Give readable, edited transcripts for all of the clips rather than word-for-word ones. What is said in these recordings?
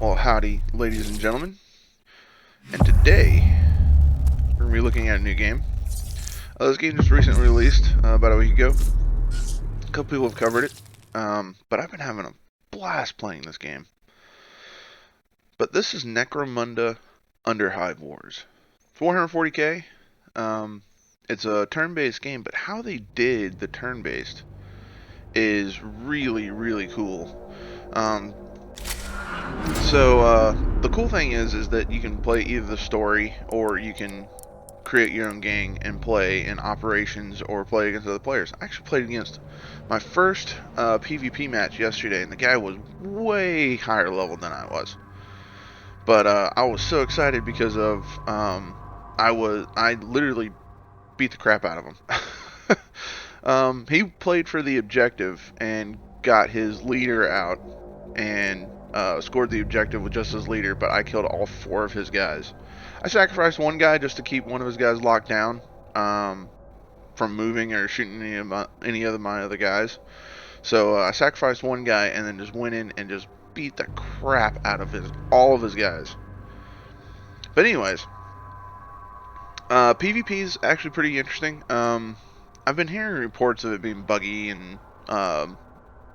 Well, howdy, ladies and gentlemen. And today, we're going to be looking at a new game. This game just recently released about a week ago. A couple people have covered it, but I've been having a blast playing this game. But this is Necromunda Underhive Wars. 440k. It's a turn-based game, but how they did the turn-based is really, really cool. The cool thing is that you can play either the story or you can create your own gang and play in operations or play against other players. I actually played against my first PvP match yesterday, and the guy was way higher level than I was. But I was so excited because of I literally beat the crap out of him. He played for the objective and got his leader out and scored the objective with just his leader, but I killed all 4 of his guys. I sacrificed one guy just to keep one of his guys locked down from moving or shooting any of my other guys. So I sacrificed one guy and then just went in and just beat the crap out of all of his guys. But anyways, PvP is actually pretty interesting. I've been hearing reports of it being buggy and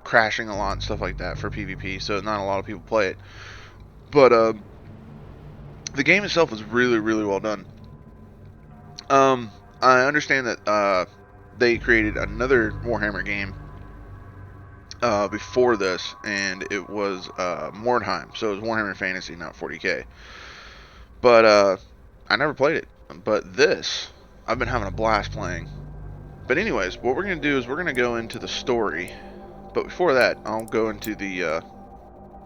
crashing a lot and stuff like that for PvP, so not a lot of people play it. But the game itself is really, really well done. I understand that they created another Warhammer game before this, and it was Mordheim, so it was Warhammer Fantasy, not 40k. But I never played it. But this, I've been having a blast playing. But anyways, what we're going to do is we're going to go into the story. But before that, I'll go into the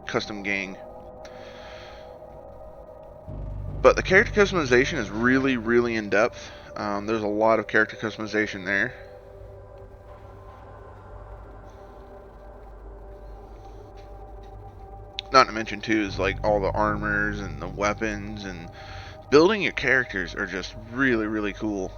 custom gang. But the character customization is really, really in depth. There's a lot of character customization there. Not to mention too is like all the armors and the weapons, and building your characters are just really, really cool.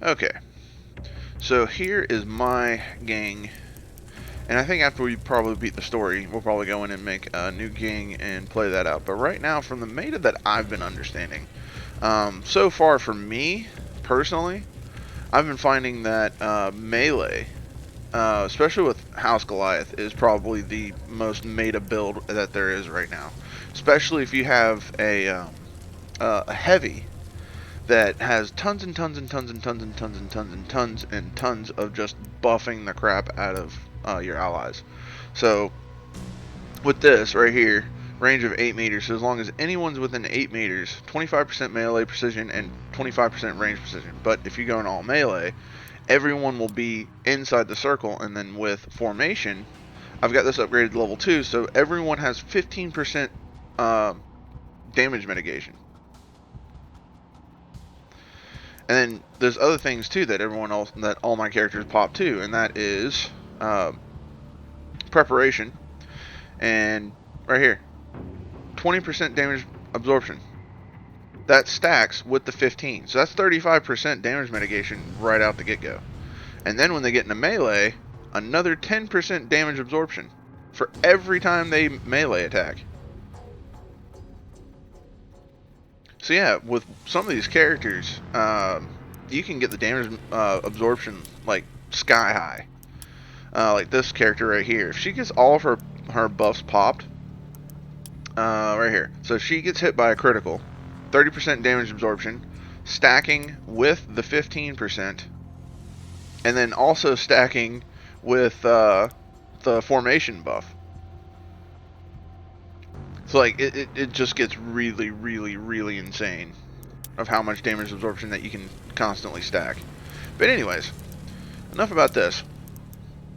Okay, so here is my gang, and I think after we probably beat the story, we'll probably go in and make a new gang and play that out. But right now, from the meta that I've been understanding, so far for me, personally, I've been finding that melee, especially with House Goliath, is probably the most meta build that there is right now. Especially if you have a heavy that has tons and tons and tons and tons and tons and tons and tons and tons of just buffing the crap out of your allies. So with this right here, range of 8 meters, so as long as anyone's within 8 meters, 25% melee precision and 25% range precision. But if you go in all melee, everyone will be inside the circle, and then with formation, I've got this upgraded to level 2, so everyone has 15% damage mitigation. And then there's other things too that all my characters pop too, and that is preparation, and right here, 20% damage absorption. That stacks with the 15, so that's 35% damage mitigation right out the get-go. And then when they get into melee, another 10% damage absorption for every time they melee attack. So yeah, with some of these characters, you can get the damage absorption like sky high. Like this character right here, if she gets all of her buffs popped, right here, so she gets hit by a critical, 30% damage absorption, stacking with the 15%, and then also stacking with the formation buff. So like it just gets really, really, really insane of how much damage absorption that you can constantly stack. But anyways, enough about this.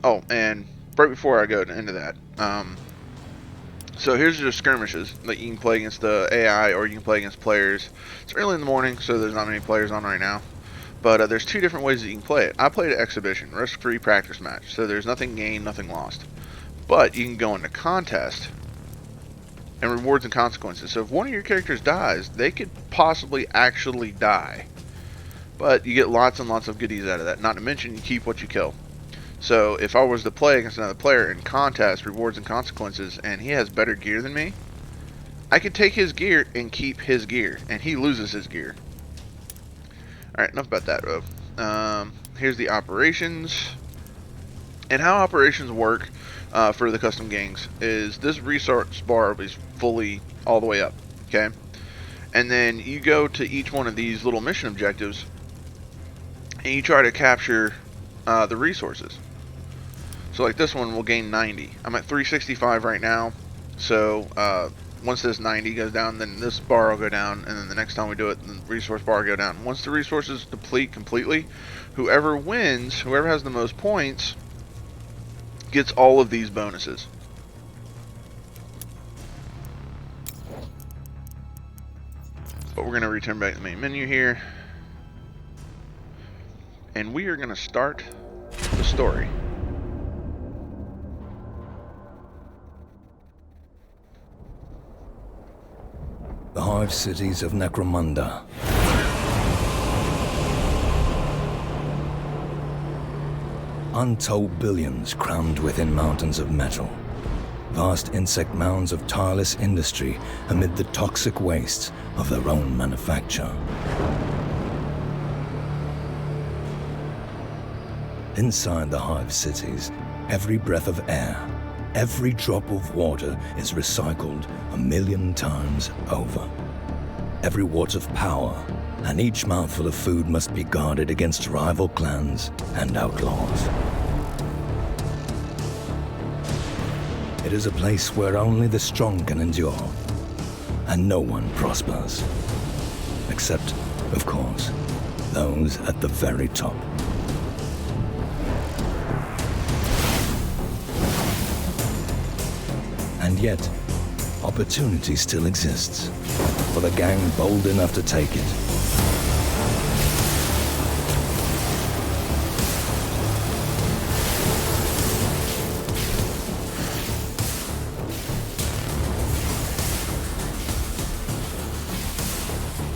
Oh, and right before I go into that, so here's just skirmishes that you can play against the AI or you can play against players. It's early in the morning, so there's not many players on right now. But there's 2 different ways that you can play it. I played an exhibition, risk-free practice match, so there's nothing gained, nothing lost. But you can go into contest and rewards and consequences. So if one of your characters dies, they could possibly actually die. but you get lots and lots of goodies out of that. Not to mention, you keep what you kill. So if I was to play against another player in contest, rewards and consequences, and he has better gear than me, I could take his gear and keep his gear, and he loses his gear. Alright, enough about that, though. Here's the operations. And how operations work for the custom gangs is this resource bar is fully all the way up, okay? And then you go to each one of these little mission objectives, and you try to capture the resources. So like this one will gain 90. I'm at 365 right now, so once this 90 goes down, then this bar will go down, and then the next time we do it, the resource bar will go down. Once the resources deplete completely, whoever wins, whoever has the most points, gets all of these bonuses. But we're going to return back to the main menu here, and we are going to start the story. The hive cities of Necromunda. Untold billions crammed within mountains of metal. Vast insect mounds of tireless industry amid the toxic wastes of their own manufacture. Inside the hive cities, every breath of air, every drop of water is recycled 1,000,000 times over. Every watt of power and each mouthful of food must be guarded against rival clans and outlaws. It is a place where only the strong can endure, and no one prospers. Except, of course, those at the very top. And yet, opportunity still exists for the gang bold enough to take it.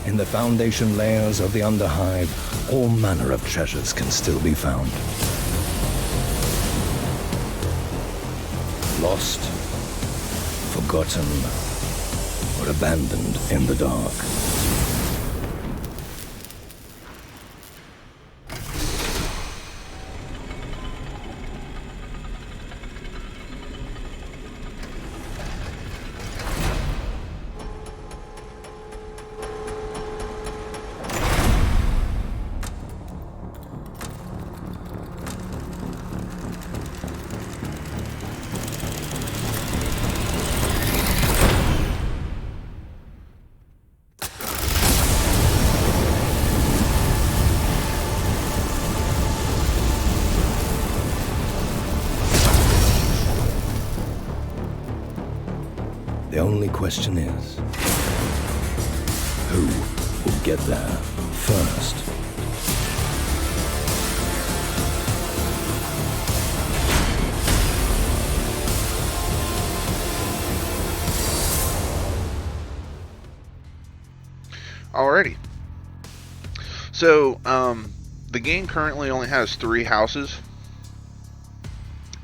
In the foundation layers of the Underhive, all manner of treasures can still be found. Lost, forgotten, or abandoned in the dark. The only question is, who will get there first? Alrighty. So, the game currently only has 3 houses.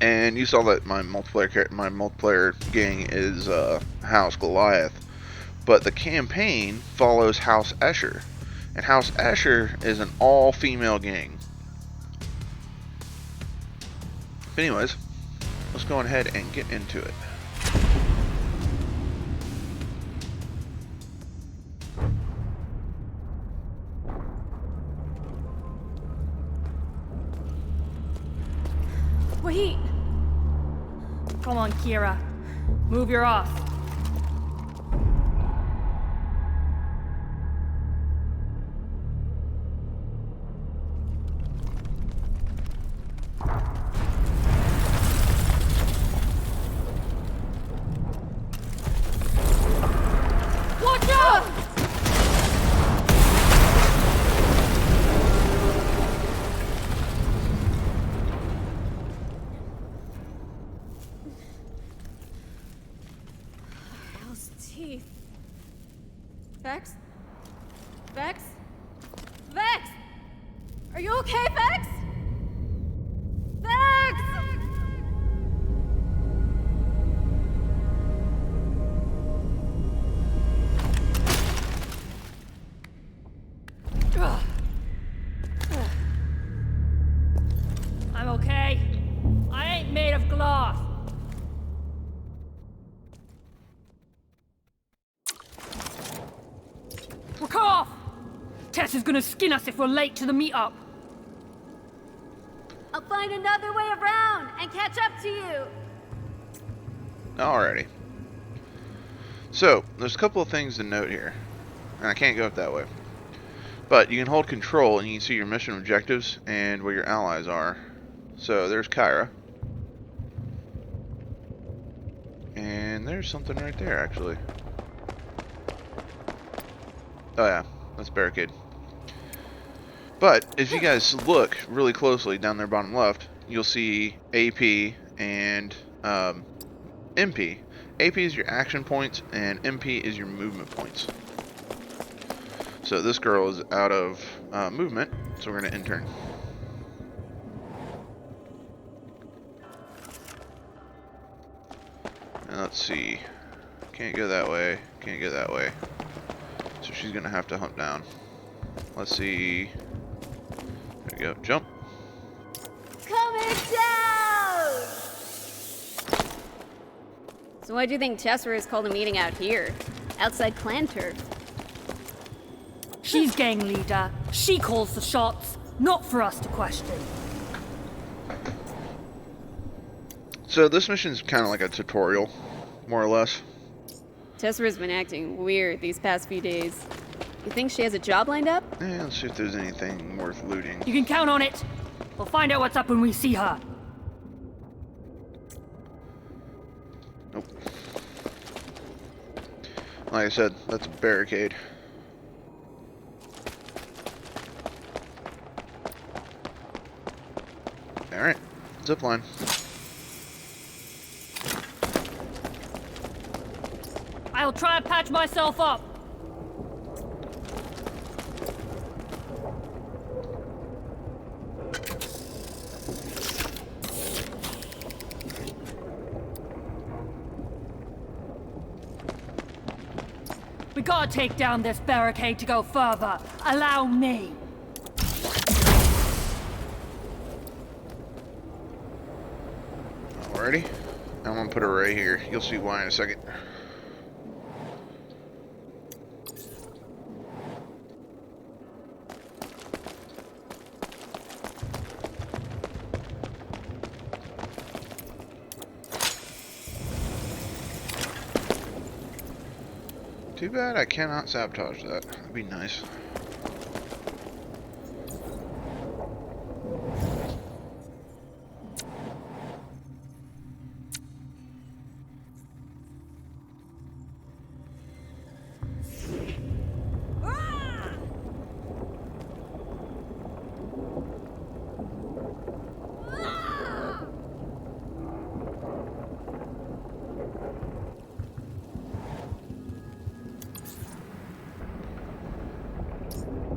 And you saw that my multiplayer gang is House Goliath, but the campaign follows House Escher, and House Escher is an all-female gang. But anyways, let's go ahead and get into it. Wait! Come on, Kira. Move your off. Watch out! you okay, Vex? Vex! I'm okay. I ain't made of glass. We're off! Tess is gonna skin us if we're late to the meetup. I'll find another way around and catch up to you. Alrighty. So, there's a couple of things to note here. And I can't go up that way. But you can hold control and you can see your mission objectives and where your allies are. So, there's Kyra. And there's something right there, actually. Oh yeah, that's barricade. But, if you guys look really closely down there bottom left, you'll see AP and MP. AP is your action points, and MP is your movement points. So this girl is out of movement, so we're going to intern. And let's see. Can't go that way, can't go that way. So she's going to have to hump down. Let's see. There we go, jump. Coming down! So why do you think Tessera's called a meeting out here? Outside clan turf? She's gang leader. She calls the shots, not for us to question. So this mission's kind of like a tutorial, more or less. Tessera's been acting weird these past few days. You think she has a job lined up? Let's see if there's anything worth looting. You can count on it. We'll find out what's up when we see her. Nope. Like I said, that's a barricade. Alright, zipline. I'll try and patch myself up. We gotta take down this barricade to go further. Allow me. Alrighty. I'm gonna put her right here. You'll see why in a second. Too bad I cannot sabotage that. That'd be nice.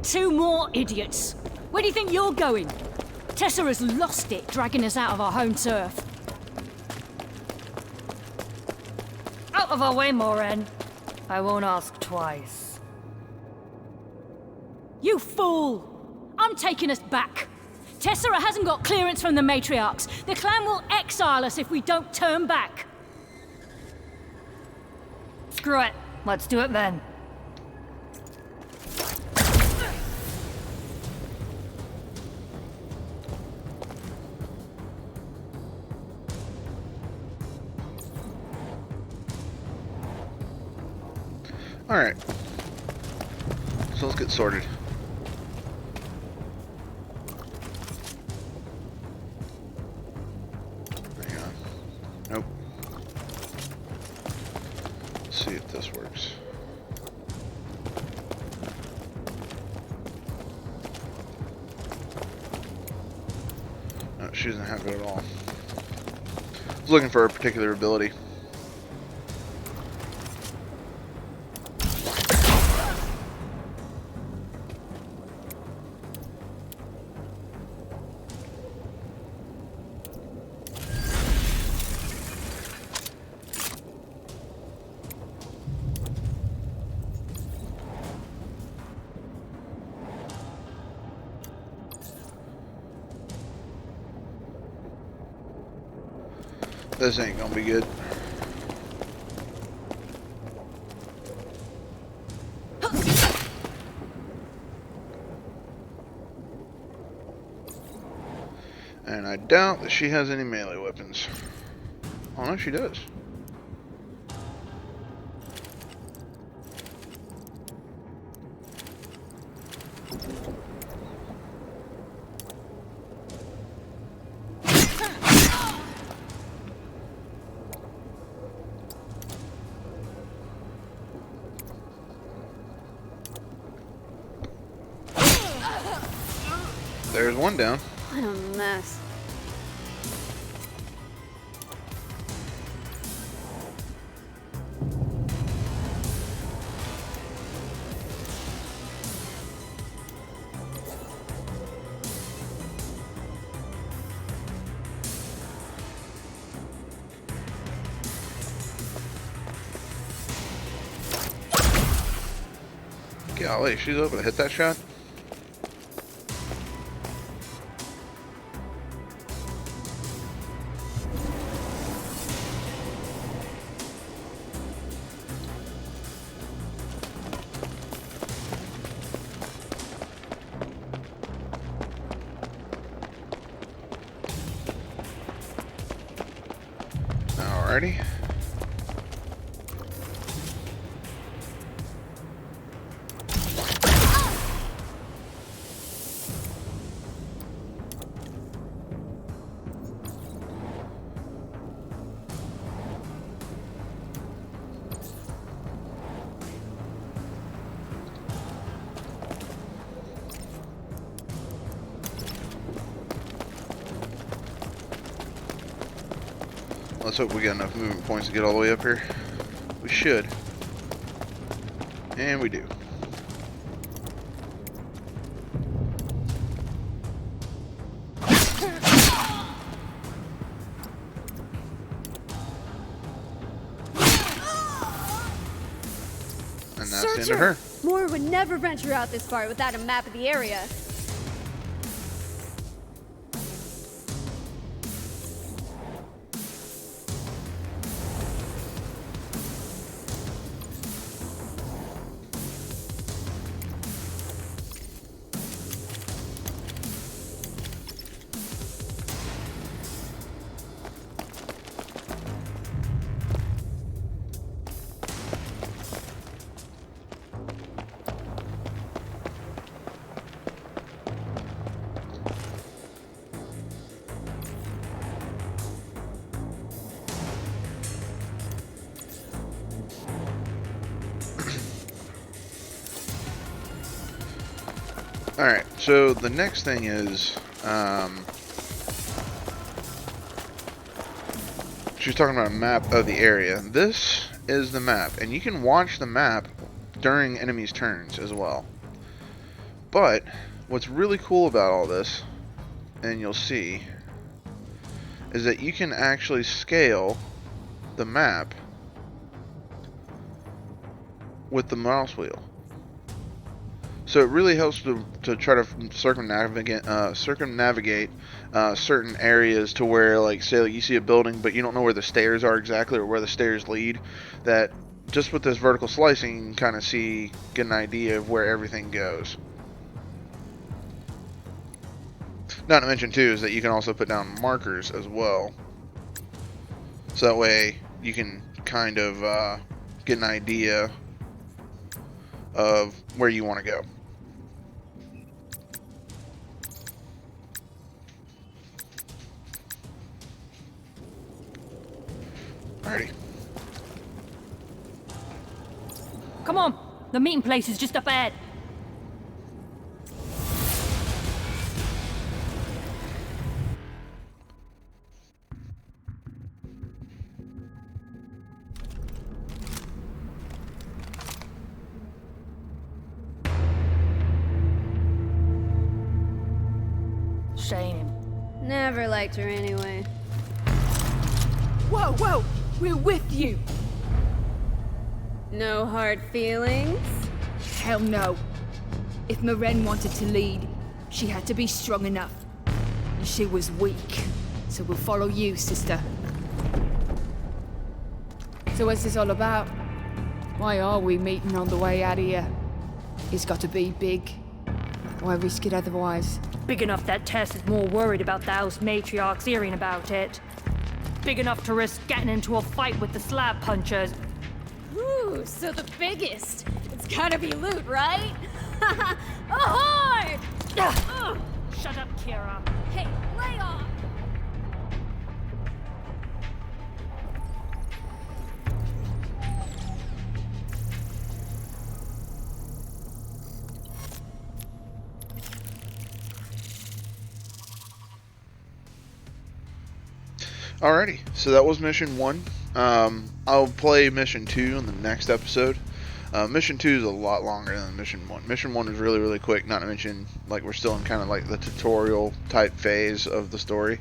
Two more idiots. Where do you think you're going? Tessera's lost it, dragging us out of our home turf. Out of our way, Moran. I won't ask twice. You fool! I'm taking us back. Tessera hasn't got clearance from the matriarchs. The clan will exile us if we don't turn back. Screw it. Let's do it then. Alright. So let's get sorted. Hang on. Nope. Let's see if this works. No, she doesn't have it at all. I was looking for a particular ability. This ain't gonna be good. And I doubt that she has any melee weapons. Oh no, she does. There's one down. What a mess. Golly, she's able to hit that shot? Alrighty. Let's hope we got enough movement points to get all the way up here. We should. And we do. And that's the end of her. Moore would never venture out this far without a map of the area. Alright, so the next thing is, she's talking about a map of the area. This is the map, and you can watch the map during enemies' turns as well. But, what's really cool about all this, and you'll see, is that you can actually scale the map with the mouse wheel. So it really helps to try to circumnavigate certain areas to where, like, say, like, you see a building but you don't know where the stairs are exactly or where the stairs lead. That just with this vertical slicing, you can kind of get an idea of where everything goes. Not to mention too is that you can also put down markers as well. So that way you can kind of get an idea of where you want to go. Alrighty. Come on, the meeting place is just up ahead. Shame. Never liked her anyway. Whoa, whoa! We're with you! No hard feelings? Hell no. If Maren wanted to lead, she had to be strong enough. And she was weak. So we'll follow you, sister. So what's this all about? Why are we meeting on the way out of here? It's got to be big. Why risk it otherwise? Big enough that Tess is more worried about the house matriarchs hearing about it. Big enough to risk getting into a fight with the slab punchers. Ooh, so the biggest. It's gotta be loot, right? Ahoy! Ugh. Shut up, Kira. Hey, lay off! Alrighty, so that was mission 1. I'll play mission 2 in the next episode. Mission 2 is a lot longer than mission 1. Mission 1 is really, really quick, not to mention, like, we're still in kind of like the tutorial type phase of the story.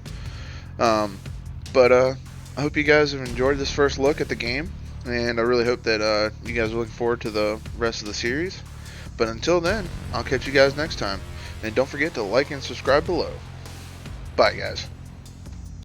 But I hope you guys have enjoyed this first look at the game, and I really hope that you guys are looking forward to the rest of the series. But until then, I'll catch you guys next time, and don't forget to like and subscribe below. Bye, guys.